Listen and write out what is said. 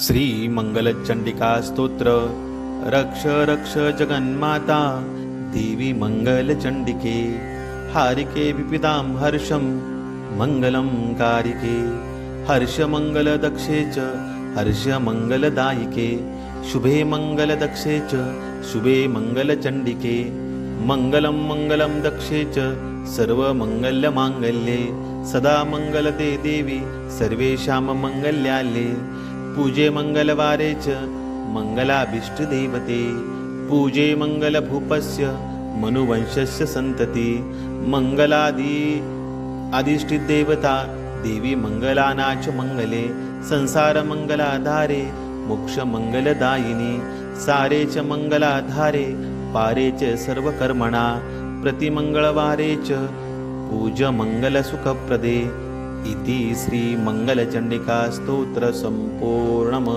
श्री मंगलचंडिका स्तोत्र। रक्ष रक्ष जगन्माता देवी मंगलचंडिके। हारिके विपितां हर्षं मंगलं कारिके। हर्षमंगलदक्षे च हर्षमंगलदायिके। शुभे मंगलदक्षे च शुभे मंगलचंडिके। मंगलं मंगलं दक्षे च सर्वमंगलमांगल्ये। सदा मंगलते देवी सर्वेषां मंगल्याले। पूजे मंगलवारे च मंगलाभीष्टदेवते। पूजे मंगलभूपस्य मनुवंशस्य सन्तति। मंगलादि अधिष्ठिदेवता देवी मंगलाना च मंगले। संसार मंगलाधारे मोक्ष मंगलदायिनी। सारे च मंगलाधारे पारे च सर्वकर्मणा। प्रति मंगलवारे च पूज मंगलसुखप्रदे। इति श्री मंगलचंडिका स्तोत्र संपूर्णम्।